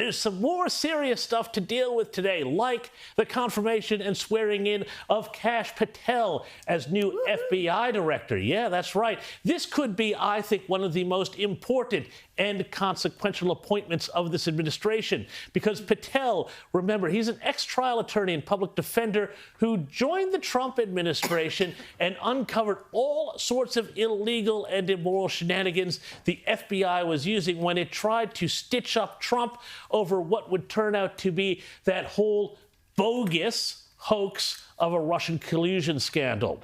there's some more serious stuff to deal with today, like the confirmation and swearing in of Kash Patel as new FBI director. Yeah, that's right. This could be, I think, one of the most important and consequential appointments of this administration, because Patel, remember, he's an ex-trial attorney and public defender who joined the Trump administration and uncovered all sorts of illegal and immoral shenanigans the FBI was using when it tried to stitch up Trump over what would turn out to be that whole bogus hoax of a Russian collusion scandal.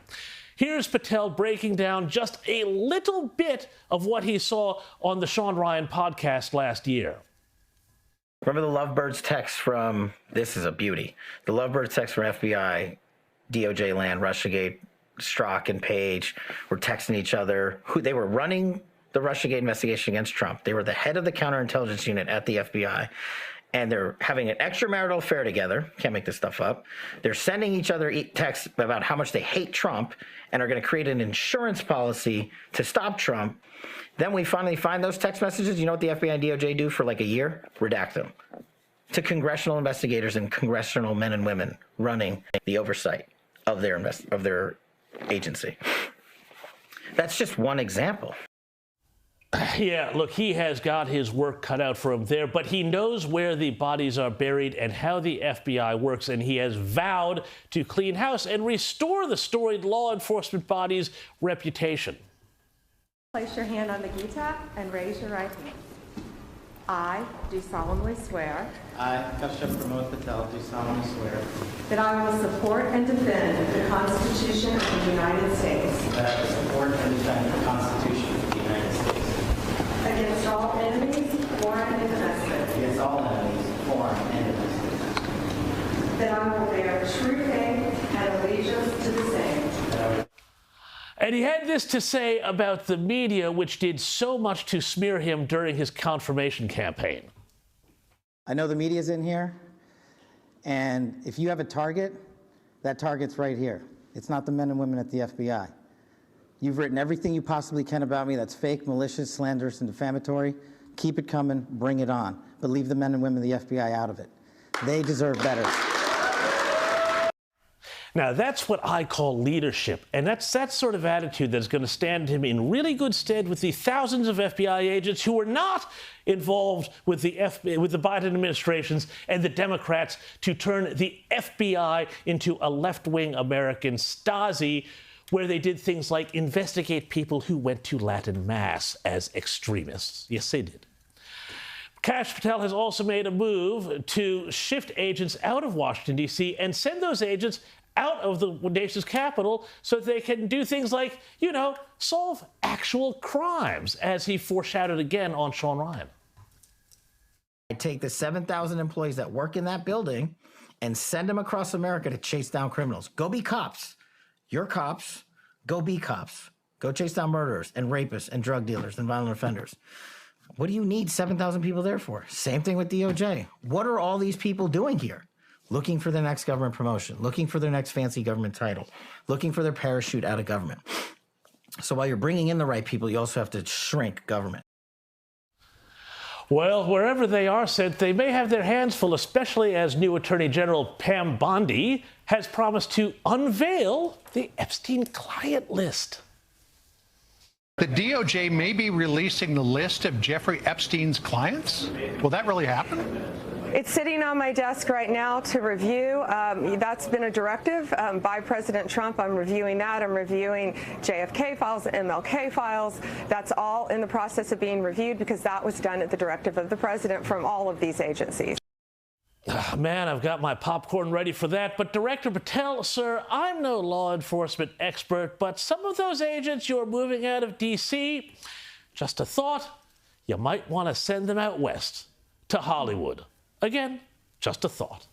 Here's Patel breaking down just a little bit of what he saw on the Sean Ryan podcast last year. Remember the Lovebirds text from, this is a beauty, the Lovebirds text from FBI, DOJ land, Russiagate, Strzok and Page were texting each other. They were running the Russiagate investigation against Trump. They were the head of the counterintelligence unit at the FBI. And they're having an extramarital affair together. Can't make this stuff up. They're sending each other texts about how much they hate Trump and are going to create an insurance policy to stop Trump. Then we finally find those text messages. You know what the FBI and DOJ do for like a year? Redact them to congressional investigators and congressional men and women running the oversight of their agency. That's just one example. Yeah, look, he has got his work cut out for him there, but he knows where the bodies are buried and how the FBI works, and he has vowed to clean house and restore the storied law enforcement body's reputation. Place your hand on the Gita and raise your right hand. I do solemnly swear. I, Kash Patel, do solemnly swear That I will support and defend the Constitution of the United States. that I will support and defend the Constitution of the United States Against all enemies, foreign and domestic. against all enemies, foreign and domestic. That I will bear true faith and allegiance to the same. And he had this to say about the media, which did so much to smear him during his confirmation campaign. I know the media's in here, and if you have a target, that target's right here. It's not the men and women at the FBI. You've written everything you possibly can about me that's fake, malicious, slanderous, and defamatory. Keep it coming, bring it on. But leave the men and women of the FBI out of it. They deserve better. Now, that's what I call leadership, and that's that sort of attitude that's going to stand him in really good stead with the thousands of FBI agents who are not involved with the Biden administrations and the Democrats to turn the FBI into a left-wing American Stasi, where they did things like investigate people who went to Latin Mass as extremists. Yes, they did. Kash Patel has also made a move to shift agents out of Washington, D.C., and send those agents out of the nation's capital so that they can do things like, you know, solve actual crimes, as he foreshadowed again on Sean Ryan. I take the 7,000 employees that work in that building and send them across America to chase down criminals. Go be cops. You're cops. Go be cops. Go chase down murderers and rapists and drug dealers and violent offenders. What do you need 7,000 people there for? Same thing with DOJ. What are all these people doing here? Looking for their next government promotion, looking for their next fancy government title, looking for their parachute out of government. So while you're bringing in the right people, you also have to shrink government. Well, wherever they are sent, they may have their hands full, especially as new Attorney General Pam Bondi has promised to unveil the Epstein client list. The DOJ may be releasing the list of Jeffrey Epstein's clients. Will that really happen? It's sitting on my desk right now to review. That's been a directive by President Trump. I'm reviewing that. I'm reviewing JFK files, MLK files. That's all in the process of being reviewed because that was done at the directive of the president from all of these agencies. Man, I've got my popcorn ready for that. But Director Patel, sir, I'm no law enforcement expert, but some of those agents you're moving out of D.C., just a thought, you might want to send them out west to Hollywood. Again, just a thought.